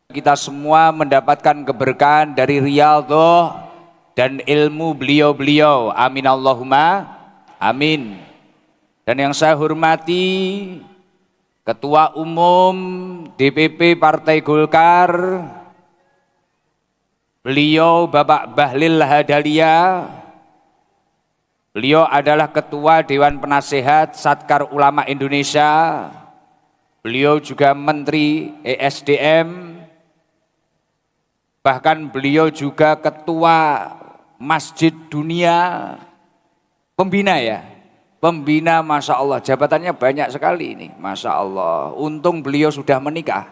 kita semua mendapatkan keberkahan dari riyadhah dan ilmu beliau-beliau. Amin Allahumma amin. Dan yang saya hormati Ketua Umum DPP Partai Golkar, beliau Bapak Bahlil Lahadalia. Beliau adalah Ketua Dewan Penasehat Satkar Ulama Indonesia. Beliau juga Menteri ESDM. Bahkan beliau juga Ketua Masjid Dunia, pembina ya, pembina, Masya Allah, jabatannya banyak sekali ini, Masya Allah. Untung beliau sudah menikah,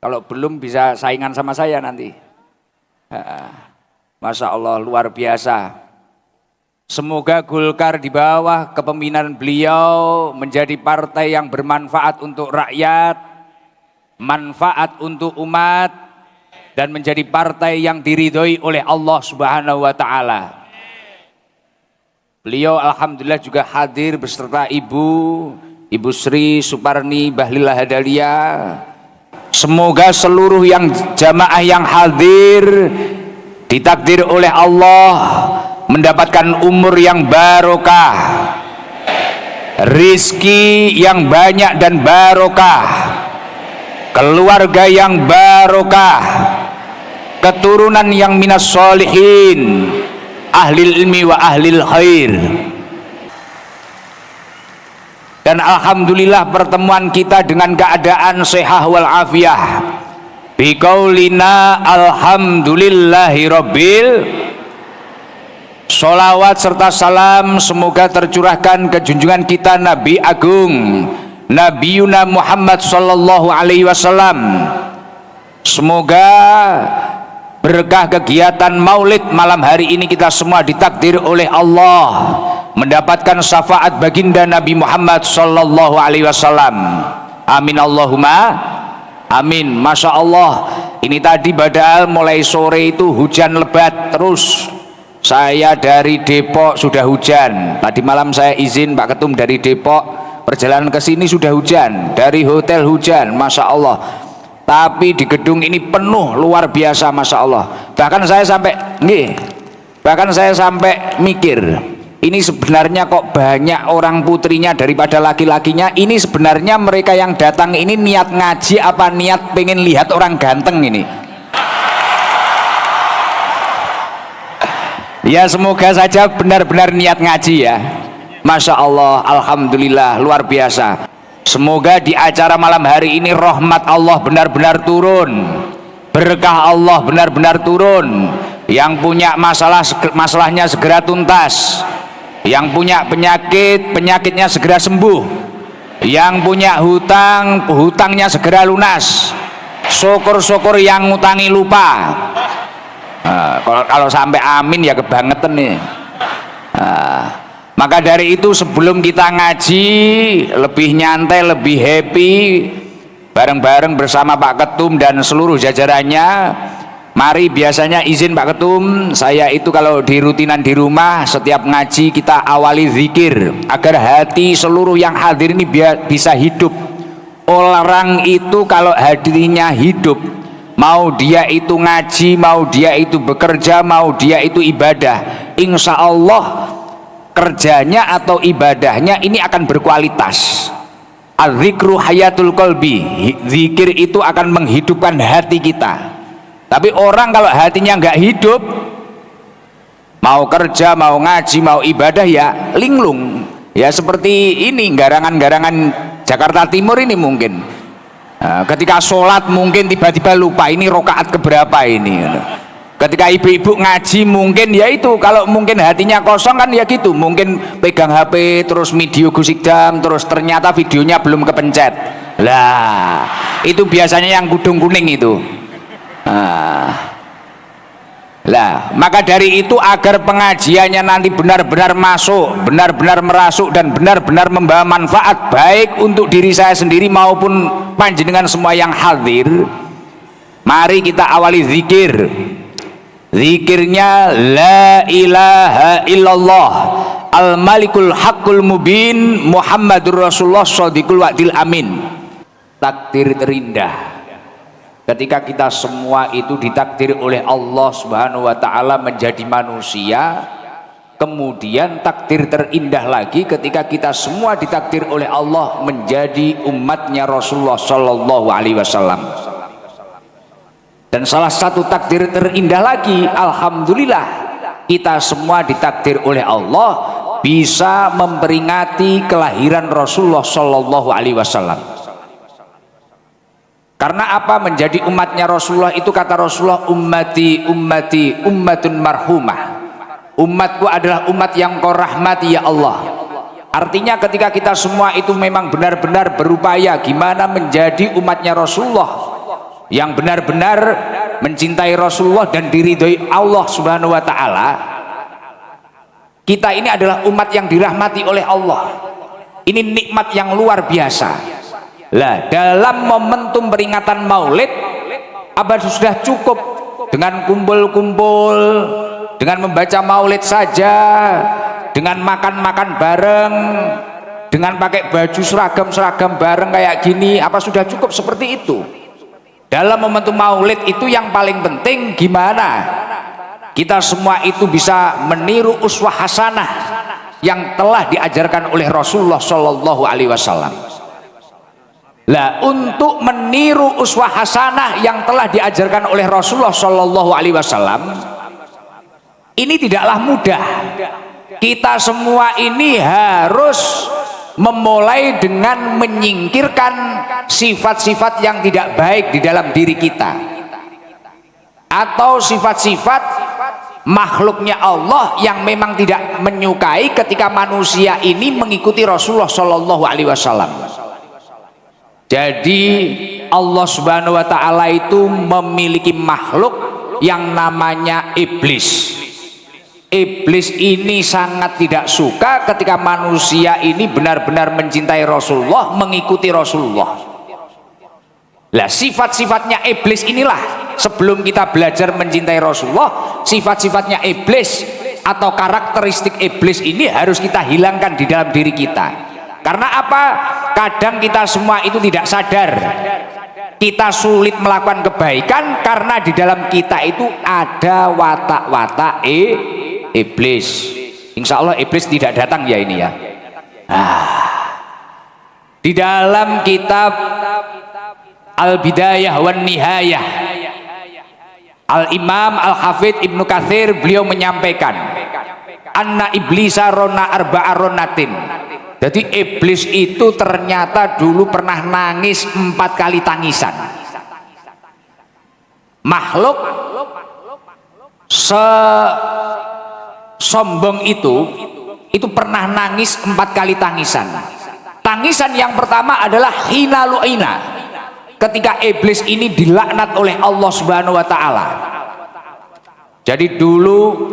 kalau belum bisa saingan sama saya nanti. Masya Allah, luar biasa. Semoga Golkar di bawah kepemimpinan beliau menjadi partai yang bermanfaat untuk rakyat, manfaat untuk umat, dan menjadi partai yang diridhoi oleh Allah Subhanahu wa Ta'ala. Beliau alhamdulillah juga hadir beserta Ibu Sri Suparni Bahlil Lahadalia. Semoga seluruh yang jamaah yang hadir ditakdir oleh Allah mendapatkan umur yang barokah, rizki yang banyak dan barokah, keluarga yang barokah, keturunan yang minas sholihin, ahlil ilmi wa ahlil khair. Dan alhamdulillah pertemuan kita dengan keadaan sehat wal afiyah, biqaulina alhamdulillahi rabbil. Sholawat serta salam semoga tercurahkan ke junjungan kita Nabi Agung Nabi Yuna Muhammad sallallahu alaihi wasallam. Semoga berkah kegiatan maulid malam hari ini kita semua ditakdir oleh Allah mendapatkan syafaat baginda Nabi Muhammad sallallahu alaihi wasallam. Amin Allahumma amin. Masya Allah, ini tadi padahal mulai sore itu hujan lebat terus. Saya dari Depok sudah hujan. Tadi malam saya izin Pak Ketum dari Depok, perjalanan ke sini sudah hujan, dari hotel hujan, Masya Allah. Tapi di gedung ini penuh, luar biasa, Masya Allah. Bahkan saya sampai mikir, ini sebenarnya kok banyak orang putrinya daripada laki-lakinya. Ini sebenarnya mereka yang datang ini niat ngaji apa niat pengen lihat orang ganteng ini? Ya semoga saja benar-benar niat ngaji ya. Masya Allah, alhamdulillah, luar biasa. Semoga di acara malam hari ini rahmat Allah benar-benar turun, berkah Allah benar-benar turun. Yang punya masalah, masalahnya segera tuntas. Yang punya penyakit, penyakitnya segera sembuh. Yang punya hutang, hutangnya segera lunas. Syukur-syukur yang ngutangi lupa. Kalau sampai amin ya kebangetan nih. Maka dari itu sebelum kita ngaji lebih nyantai, lebih happy bareng-bareng bersama Pak Ketum dan seluruh jajarannya, mari biasanya izin Pak Ketum, saya itu kalau di rutinan di rumah setiap ngaji kita awali zikir agar hati seluruh yang hadir ini bisa hidup. Orang itu kalau hatinya hidup, mau dia itu ngaji, mau dia itu bekerja, mau dia itu ibadah, insya Allah kerjanya atau ibadahnya ini akan berkualitas. Az-zikru hayatul qalbi, zikir itu akan menghidupkan hati kita. Tapi orang kalau hatinya nggak hidup, mau kerja, mau ngaji, mau ibadah ya linglung. Ya seperti ini garangan-garangan Jakarta Timur ini mungkin. Nah, ketika sholat mungkin tiba-tiba lupa ini rokaat keberapa ini. Ketika ibu-ibu ngaji mungkin ya itu, kalau mungkin hatinya kosong kan ya gitu, mungkin pegang HP terus video gusikdam terus ternyata videonya belum kepencet. Lah itu biasanya yang kudung kuning itu. Lah maka dari itu agar pengajiannya nanti benar-benar masuk, benar-benar merasuk dan benar-benar membawa manfaat baik untuk diri saya sendiri maupun panjenengan semua yang hadir, mari kita awali zikir. Zikirnya la ilaha illallah al-malikul haqqul mubin Muhammadur Rasulullah shadiqul wa'dil amin. Takdir terindah ketika kita semua itu ditakdir oleh Allah Subhanahu wa taala menjadi manusia, kemudian takdir terindah lagi ketika kita semua ditakdir oleh Allah menjadi umatnya Rasulullah Shallallahu Alaihi Wasallam. Dan salah satu takdir terindah lagi, alhamdulillah kita semua ditakdir oleh Allah bisa memperingati kelahiran Rasulullah Shallallahu Alaihi Wasallam. Karena apa? Menjadi umatnya Rasulullah itu, kata Rasulullah, ummati ummati ummatun marhumah, umatku adalah umat yang kau rahmati ya Allah. Artinya ketika kita semua itu memang benar-benar berupaya gimana menjadi umatnya Rasulullah yang benar-benar mencintai Rasulullah dan diridhoi Allah Subhanahu wa taala, kita ini adalah umat yang dirahmati oleh Allah. Ini nikmat yang luar biasa. Lah, dalam momentum peringatan Maulid, apa sudah cukup dengan kumpul-kumpul, dengan membaca Maulid saja, dengan makan-makan bareng, dengan pakai baju seragam-seragam bareng kayak gini? Apa sudah cukup seperti itu? Dalam momentum Maulid itu yang paling penting gimana kita semua itu bisa meniru uswah hasanah yang telah diajarkan oleh Rasulullah Shallallahu Alaihi Wasallam. Lah, untuk meniru uswah hasanah yang telah diajarkan oleh Rasulullah Shallallahu Alaihi Wasallam ini tidaklah mudah. Kita semua ini harus memulai dengan menyingkirkan sifat-sifat yang tidak baik di dalam diri kita, atau sifat-sifat makhluknya Allah yang memang tidak menyukai ketika manusia ini mengikuti Rasulullah Shallallahu Alaihi Wasallam. Jadi Allah Subhanahu wa taala itu memiliki makhluk yang namanya iblis. Iblis ini sangat tidak suka ketika manusia ini benar-benar mencintai Rasulullah, mengikuti Rasulullah. Lah, sifat-sifatnya iblis inilah sebelum kita belajar mencintai Rasulullah, sifat-sifatnya iblis atau karakteristik iblis ini harus kita hilangkan di dalam diri kita. Karena apa? Kadang kita semua itu tidak sadar, kita sulit melakukan kebaikan karena di dalam kita itu ada watak-watak iblis. Insya Allah iblis tidak datang ya ini ya. Di dalam kitab Al-Bidayah wan Nihayah, Al-Imam Al-Hafidh Ibnu Katsir beliau menyampaikan, anna iblisa rona arba'a ronatin. Jadi iblis itu ternyata dulu pernah nangis 4 kali tangisan. Makhluk sombong itu pernah nangis 4 kali tangisan. Tangisan yang pertama adalah hina lu'ina, ketika iblis ini dilaknat oleh Allah Subhanahu wa taala. Jadi dulu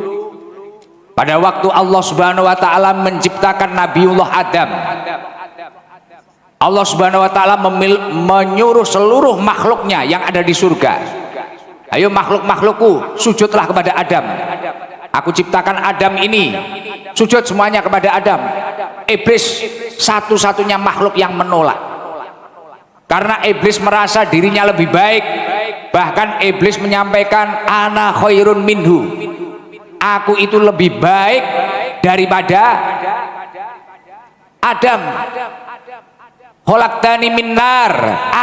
pada waktu Allah Subhanahu wa taala menciptakan Nabiullah Adam, Allah Subhanahu wa taala menyuruh seluruh makhluknya yang ada di surga, ayo makhluk-makhlukku sujudlah kepada Adam. Aku ciptakan Adam ini, sujud semuanya kepada Adam. Iblis satu-satunya makhluk yang menolak, karena iblis merasa dirinya lebih baik. Bahkan iblis menyampaikan, ana khairun minhu, aku itu lebih baik daripada Adam. Khalaqtani min nar,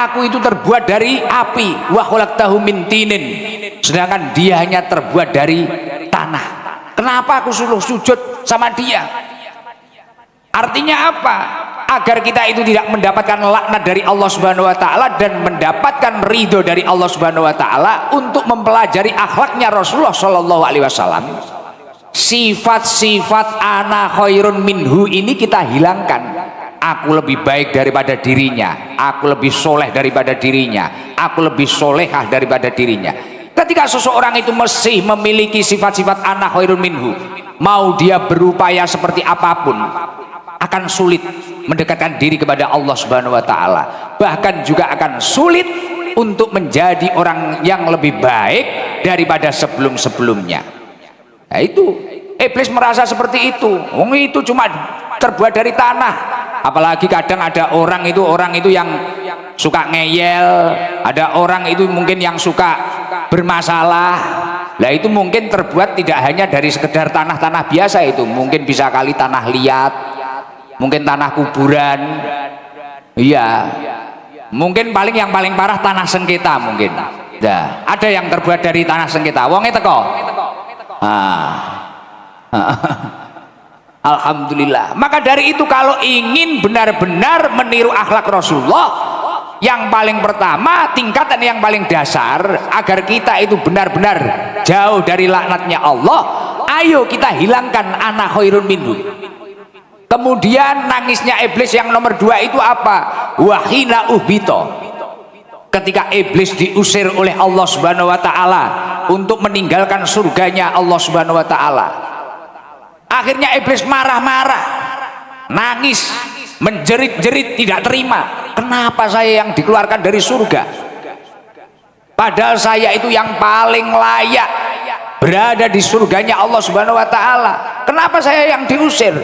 aku itu terbuat dari api, wa khalaqtahu min tinin, sedangkan dia hanya terbuat dari tanah. Kenapa aku suruh sujud sama dia? Artinya apa? Agar kita itu tidak mendapatkan laknat dari Allah Subhanahu wa taala dan mendapatkan ridho dari Allah Subhanahu wa taala, untuk mempelajari akhlaknya Rasulullah Shallallahu Alaihi Wasallam. Sifat-sifat ana khairun minhu ini kita hilangkan. Aku lebih baik daripada dirinya, aku lebih soleh daripada dirinya, aku lebih solehah daripada dirinya. Ketika seseorang itu masih memiliki sifat-sifat ana khairun minhu, mau dia berupaya seperti apapun akan sulit mendekatkan diri kepada Allah Subhanahu wa taala. Bahkan juga akan sulit untuk menjadi orang yang lebih baik daripada sebelum-sebelumnya. Nah, itu iblis merasa seperti itu. Wong itu cuma terbuat dari tanah. Apalagi kadang ada orang itu yang suka ngeyel, ada orang itu mungkin yang suka bermasalah. Lah itu mungkin terbuat tidak hanya dari sekedar tanah-tanah biasa, itu mungkin bisa kali tanah liat, mungkin tanah kuburan, iya, mungkin yang paling parah tanah sengketa mungkin. Nah, ada yang terbuat dari tanah sengketa. Wonge teko. Alhamdulillah. Maka dari itu kalau ingin benar-benar meniru akhlak Rasulullah, yang paling pertama, tingkatan yang paling dasar agar kita itu benar-benar jauh dari laknatnya Allah, ayo kita hilangkan ana khairun minhu. Kemudian nangisnya iblis yang nomor 2 itu apa? Wahina uhbito, ketika iblis diusir oleh Allah Subhanahu wa ta'ala untuk meninggalkan surganya Allah Subhanahu wa ta'ala, akhirnya iblis marah-marah, nangis, menjerit-jerit, tidak terima. Kenapa saya yang dikeluarkan dari surga, padahal saya itu yang paling layak berada di surganya Allah Subhanahu wa ta'ala? Kenapa saya yang diusir?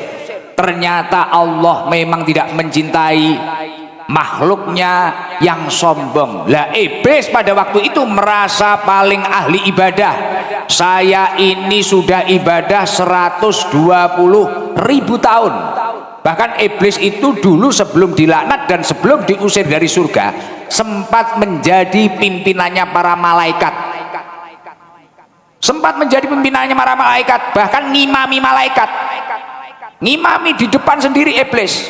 Ternyata Allah memang tidak mencintai makhluknya yang sombong. Lah iblis pada waktu itu merasa paling ahli ibadah. Saya ini sudah ibadah 120.000 tahun. Bahkan iblis itu dulu sebelum dilaknat dan sebelum diusir dari surga sempat menjadi pimpinannya para malaikat. Sempat menjadi pimpinannya para malaikat, bahkan ngimami malaikat. Ngimami di depan sendiri iblis.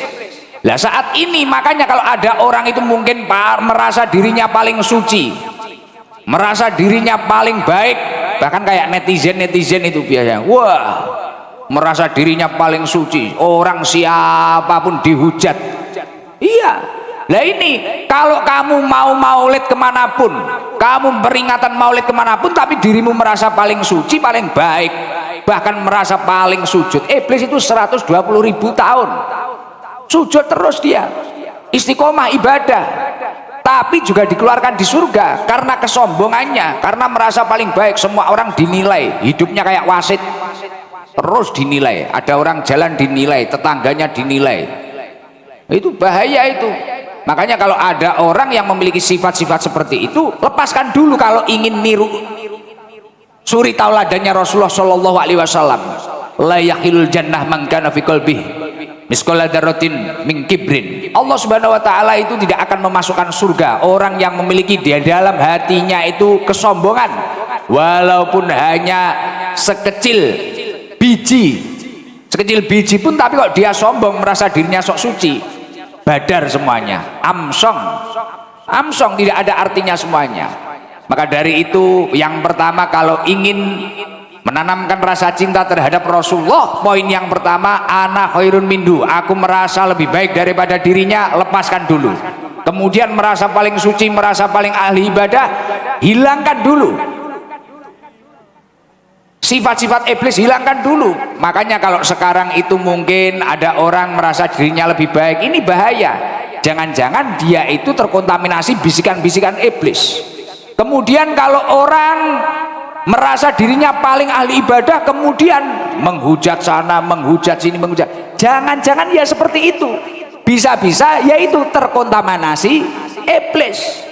Lah saat ini makanya kalau ada orang itu mungkin merasa dirinya paling suci, merasa dirinya paling baik, bahkan kayak netizen itu biasanya, wah, merasa dirinya paling suci, orang siapapun dihujat. Iya. Lah ini kalau kamu mau maulid kemanapun, kamu peringatan maulid kemanapun, tapi dirimu merasa paling suci, paling baik, bahkan merasa paling sujud. Iblis itu 120.000 tahun sujud terus, dia istiqomah ibadah, tapi juga dikeluarkan di surga karena kesombongannya, karena merasa paling baik. Semua orang dinilai, hidupnya kayak wasit, terus dinilai. Ada orang jalan dinilai, tetangganya dinilai. Itu bahaya itu. Makanya kalau ada orang yang memiliki sifat-sifat seperti itu, lepaskan dulu kalau ingin niru suri tauladannya Rasulullah Shallallahu Alaihi Wasallam. La yakhilul jannah man kana fi qalbihi misqala dzarratin min kibrin. Allah Subhanahu wa taala itu tidak akan memasukkan surga orang yang memiliki di dalam hatinya itu kesombongan, walaupun hanya sekecil biji pun, tapi kok dia sombong, merasa dirinya sok suci, badar semuanya, amsong, tidak ada artinya semuanya. Maka dari itu yang pertama kalau ingin menanamkan rasa cinta terhadap Rasulullah, poin yang pertama, ana khairun minhu, aku merasa lebih baik daripada dirinya, lepaskan dulu. Kemudian merasa paling suci, merasa paling ahli ibadah, hilangkan dulu. Sifat-sifat iblis hilangkan dulu. Makanya kalau sekarang itu mungkin ada orang merasa dirinya lebih baik, ini bahaya. Jangan-jangan dia itu terkontaminasi bisikan-bisikan iblis. Kemudian kalau orang merasa dirinya paling ahli ibadah, kemudian menghujat sana, menghujat sini, jangan-jangan ya seperti itu. Bisa-bisa yaitu terkontaminasi iblis.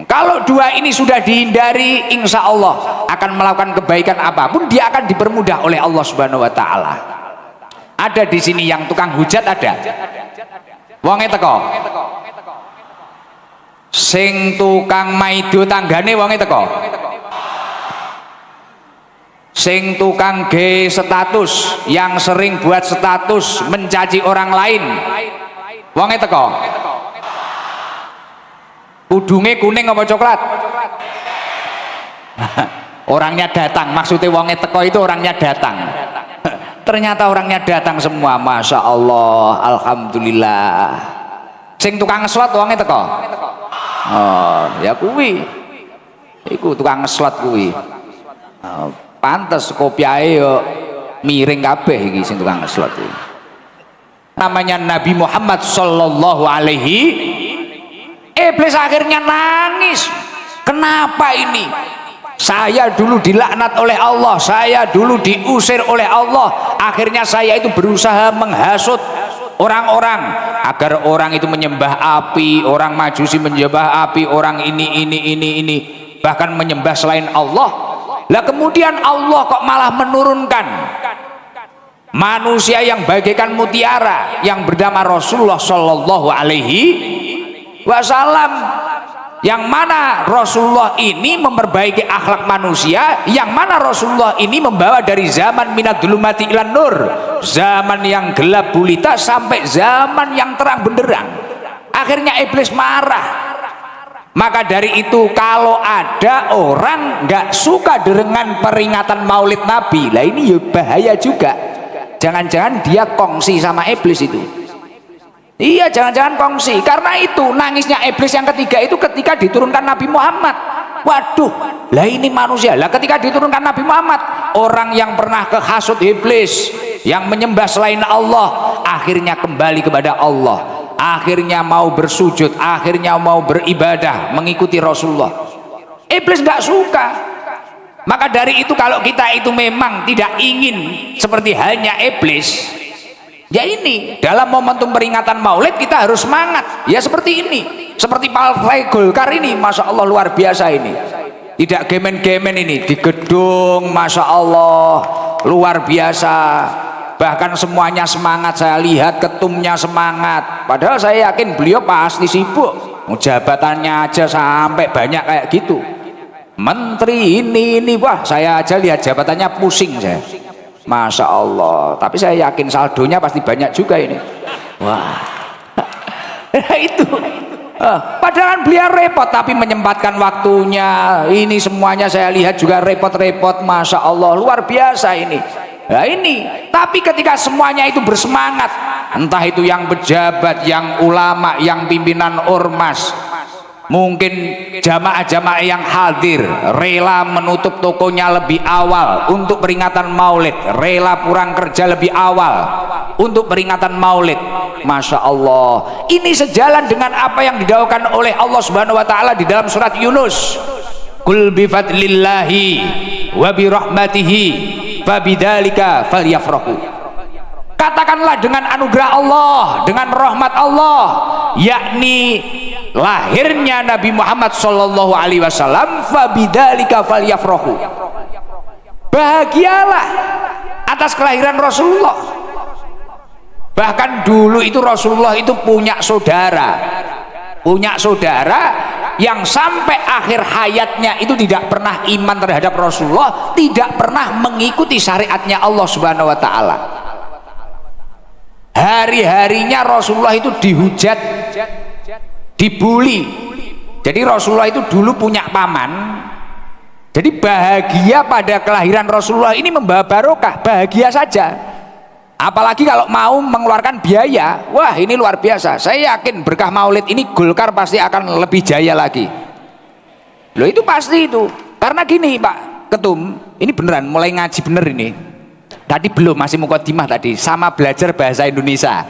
Kalau dua ini sudah dihindari, insya Allah akan melakukan kebaikan apapun, dia akan dipermudah oleh Allah Subhanahu wa ta'ala. Ada di sini yang tukang hujat, ada wonge teko, sing tukang maido tanggane wonge teko, sing tukang ge status, yang sering buat status mencaci orang lain, wonge teko. Udungnya kuning apa coklat? Orangnya datang, maksudnya wonge teko itu orangnya datang. Ternyata orangnya datang semua, masya Allah, alhamdulillah. Sing tukang ngeslot wonge teko. Oh, ya kuwi. Iku tukang ngeslot kuwi. Oh, pantes kopiahe yo miring kabeh iki sing tukang ngeslot iki. Namanya Nabi Muhammad sallallahu alaihi. Iblis akhirnya nangis. Kenapa ini? Saya dulu dilaknat oleh Allah, saya dulu diusir oleh Allah, akhirnya saya itu berusaha menghasut orang-orang, agar orang itu menyembah api, orang Majusi menyembah api, orang ini, bahkan menyembah selain Allah. Lah kemudian Allah kok malah menurunkan manusia yang bagaikan mutiara yang bernama Rasulullah Shallallahu Alaihi Wasallam, yang mana Rasulullah ini memperbaiki akhlak manusia, yang mana Rasulullah ini membawa dari zaman minad dzulumati ilan nur, zaman yang gelap gulita sampai zaman yang terang benderang. Akhirnya iblis marah. Maka dari itu kalau ada orang nggak suka dengan peringatan Maulid Nabi, lah ini ya bahaya juga. Jangan-jangan dia kongsi sama iblis itu. Iya, jangan-jangan kongsi. Karena itu nangisnya iblis yang ketiga itu ketika diturunkan Nabi Muhammad. Waduh, lah ini manusia. Lah ketika diturunkan Nabi Muhammad, orang yang pernah kehasut iblis, yang menyembah selain Allah, akhirnya kembali kepada Allah. Akhirnya mau bersujud, akhirnya mau beribadah mengikuti Rasulullah. Iblis nggak suka. Maka dari itu kalau kita itu memang tidak ingin seperti halnya iblis, ya ini dalam momentum peringatan Maulid kita harus semangat. Ya seperti ini, seperti Partai Golkar ini, masya Allah luar biasa ini. Tidak gemen-gemen ini di gedung, masya Allah luar biasa. Bahkan semuanya semangat, saya lihat ketumnya semangat. Padahal saya yakin beliau pasti sibuk. Jabatannya aja sampai banyak kayak gitu. Menteri ini, wah saya aja lihat jabatannya pusing saya. Masya Allah. Tapi saya yakin saldonya pasti banyak juga ini. Wah, itu. Padahal beliau repot tapi menyempatkan waktunya. Ini semuanya saya lihat juga repot-repot. Masya Allah luar biasa ini. Nah ini, tapi ketika semuanya itu bersemangat, entah itu yang pejabat, yang ulama, yang pimpinan ormas, mungkin jamaah-jamaah yang hadir rela menutup tokonya lebih awal untuk peringatan Maulid, rela pulang kerja lebih awal untuk peringatan Maulid. Masya Allah, ini sejalan dengan apa yang didakwakan oleh Allah Subhanahu Wa Taala di dalam surat Yunus. Qul bi fadlillahi wa bi rahmatihi fabidzalika falyafrahu. Katakanlah dengan anugerah Allah, dengan rahmat Allah, yakni lahirnya Nabi Muhammad sallallahu alaihi wasallam, fabidzalika falyafrahu. Bahagialah atas kelahiran Rasulullah. Bahkan dulu itu Rasulullah itu punya saudara yang sampai akhir hayatnya itu tidak pernah iman terhadap Rasulullah, tidak pernah mengikuti syariatnya Allah Subhanahu Wa Taala. Hari-harinya Rasulullah itu dihujat, dibully. Jadi Rasulullah itu dulu punya paman. Jadi bahagia pada kelahiran Rasulullah ini membawa barokah, bahagia saja. Apalagi kalau mau mengeluarkan biaya, wah ini luar biasa. Saya yakin berkah Maulid ini Golkar pasti akan lebih jaya lagi. Loh itu pasti itu. Karena gini Pak Ketum, ini beneran mulai ngaji bener ini. Tadi belum, masih mukadimah tadi, sama belajar bahasa Indonesia.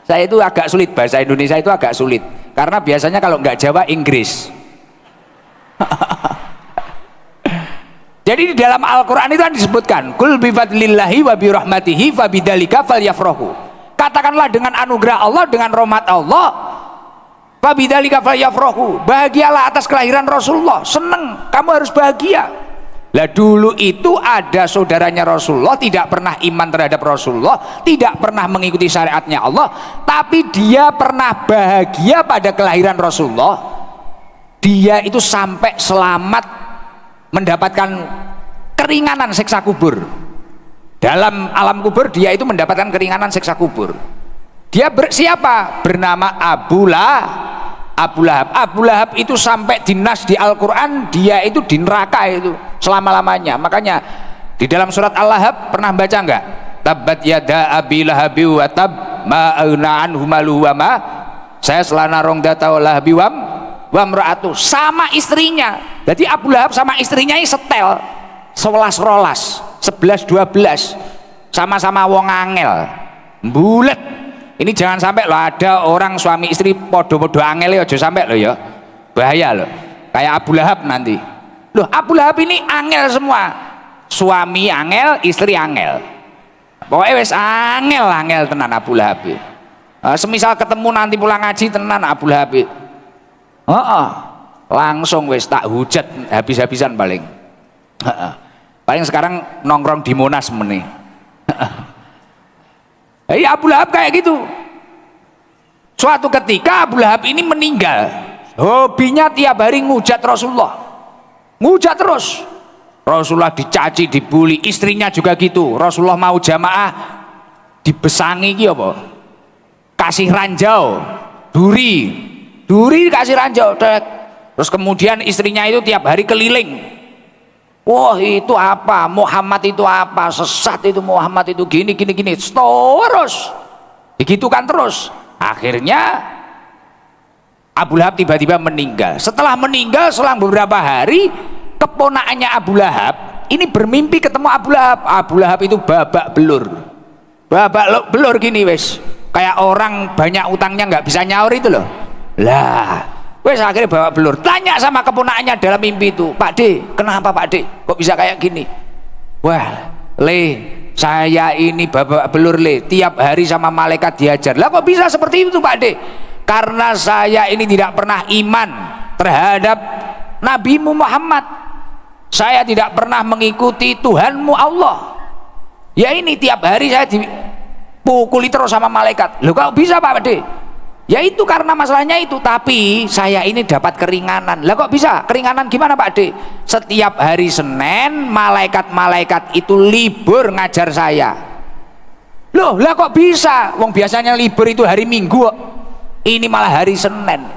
Saya itu agak sulit, bahasa Indonesia itu agak sulit. Karena biasanya kalau nggak Jawa, Inggris. Jadi di dalam Al-Quran itu kan disebutkan, Qul bi fadlillahi wa bi rahmatihi fabidzalika falyafrahu. Katakanlah dengan anugerah Allah, dengan rahmat Allah, fabidzalika falyafrahu. Bahagialah atas kelahiran Rasulullah, seneng, kamu harus bahagia. Lah dulu itu ada saudaranya Rasulullah, tidak pernah iman terhadap Rasulullah, tidak pernah mengikuti syariatnya Allah, tapi dia pernah bahagia pada kelahiran Rasulullah. Dia itu sampai selamat mendapatkan keringanan siksa kubur. Dalam alam kubur dia itu mendapatkan keringanan siksa kubur. Dia siapa? Bernama Abu Lahab. Abu Lahab itu sampai dinas di Al-Quran, dia itu di neraka itu selama-lamanya. Makanya di dalam surat Al-Lahab pernah baca enggak? Tabbat yada abi lahabi wa tab ma aghna anhu maluhu wa ma sayaslana rongdata wa lahabi wa mra'atu, sama istrinya. Jadi Abu Lahab sama istrinya ini setel 11 rolas 11 12, sama-sama wong angel bulet. Ini jangan sampai loh ada orang suami istri podo-podo angel ya, aja sampai loh ya, bahaya loh kayak Abu Lahab nanti. Loh Abu Lahab ini angel semua, suami angel, istri angel, pokoknya wes angel tenan Abu Lahab. Semisal ketemu nanti pulang ngaji tenan Abu Lahab. Langsung wis tak hujat habis-habisan paling. Paling sekarang nongkrong di Monas meneh. Abu Lahab kayak gitu. Suatu ketika Abu Lahab ini meninggal, hobinya tiap hari ngujat Rasulullah, ngujat terus. Rasulullah dicaci, dibully, istrinya juga gitu. Rasulullah mau jamaah dibesangi gitu apa? Kasih ranjau, duri kasih ranjau. Terus kemudian istrinya itu tiap hari keliling. Wah itu apa? Muhammad itu apa? Sesat itu Muhammad itu gini. Terus, begitu kan terus. Akhirnya Abu Lahab tiba-tiba meninggal. Setelah meninggal selang beberapa hari, keponakannya Abu Lahab ini bermimpi ketemu Abu Lahab. Abu Lahab itu babak belur gini wes, kayak orang banyak utangnya nggak bisa nyaur itu loh. Lah wes akhirnya babak belur. Tanya sama keponakannya dalam mimpi itu, Pak D, kenapa Pak D kok bisa kayak gini? Wah saya ini babak belur tiap hari sama malaikat diajar. Lah kok bisa seperti itu Pak D? Karena saya ini tidak pernah iman terhadap Nabimu Muhammad. Saya tidak pernah mengikuti Tuhanmu Allah. Ya ini tiap hari saya dipukuli terus sama malaikat. Loh kok bisa Pak D? Ya itu karena masalahnya itu. Tapi saya ini dapat keringanan. Lah kok bisa? Keringanan gimana Pak D? Setiap hari Senin malaikat-malaikat itu libur ngajar saya. Loh lah kok bisa? Wong biasanya libur itu hari Minggu, ini malah hari Senin.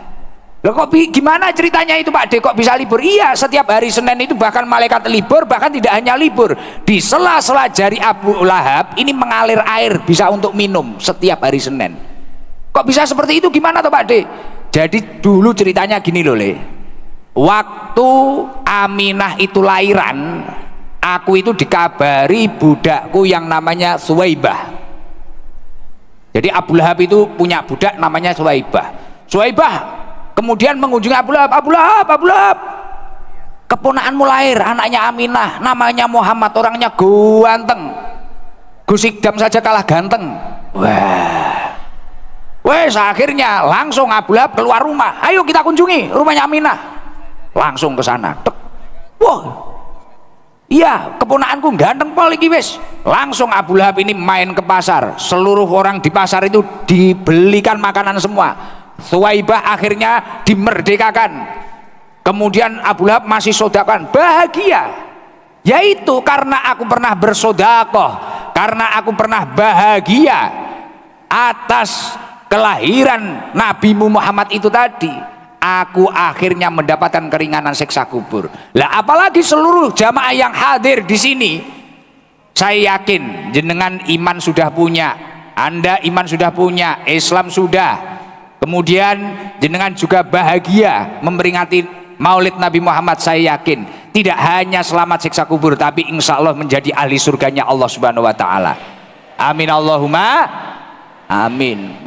Loh kok gimana ceritanya itu Pak D kok bisa libur? Iya, setiap hari Senin itu bahkan malaikat libur, bahkan tidak hanya libur, di sela-sela jari Abu Lahab ini mengalir air bisa untuk minum setiap hari Senin. Kok bisa seperti itu? Gimana tuh Pak D? Jadi dulu ceritanya gini loh waktu Aminah itu lahiran, aku itu dikabari budakku yang namanya Suwaibah. Jadi Abu Lahab itu punya budak namanya Suwaibah kemudian mengunjungi Abu Lahab. Abu Lahab, keponakanmu lahir, anaknya Aminah, namanya Muhammad, orangnya ganteng, Gus Ikdam saja kalah ganteng. Wes akhirnya langsung Abu Lahab keluar rumah, ayo kita kunjungi rumahnya Aminah. Langsung ke sana. Wah iya, keponakanku ganteng pol iki wis. Langsung Abu Lahab ini main ke pasar, seluruh orang di pasar itu dibelikan makanan semua. Suwaibah akhirnya dimerdekakan. Kemudian Abu Lahab masih sodakan, bahagia. Yaitu karena aku pernah bersodakoh, karena aku pernah bahagia atas kelahiran Nabimu Muhammad itu tadi, aku akhirnya mendapatkan keringanan siksa kubur. Lah apalagi seluruh jamaah yang hadir di sini, saya yakin jenengan iman sudah punya, Anda iman sudah punya, Islam sudah. Kemudian jenengan juga bahagia memperingati Maulid Nabi Muhammad. Saya yakin tidak hanya selamat siksa kubur, tapi insya Allah menjadi ahli surganya Allah Subhanahu Wa Taala. Amin Allahumma amin.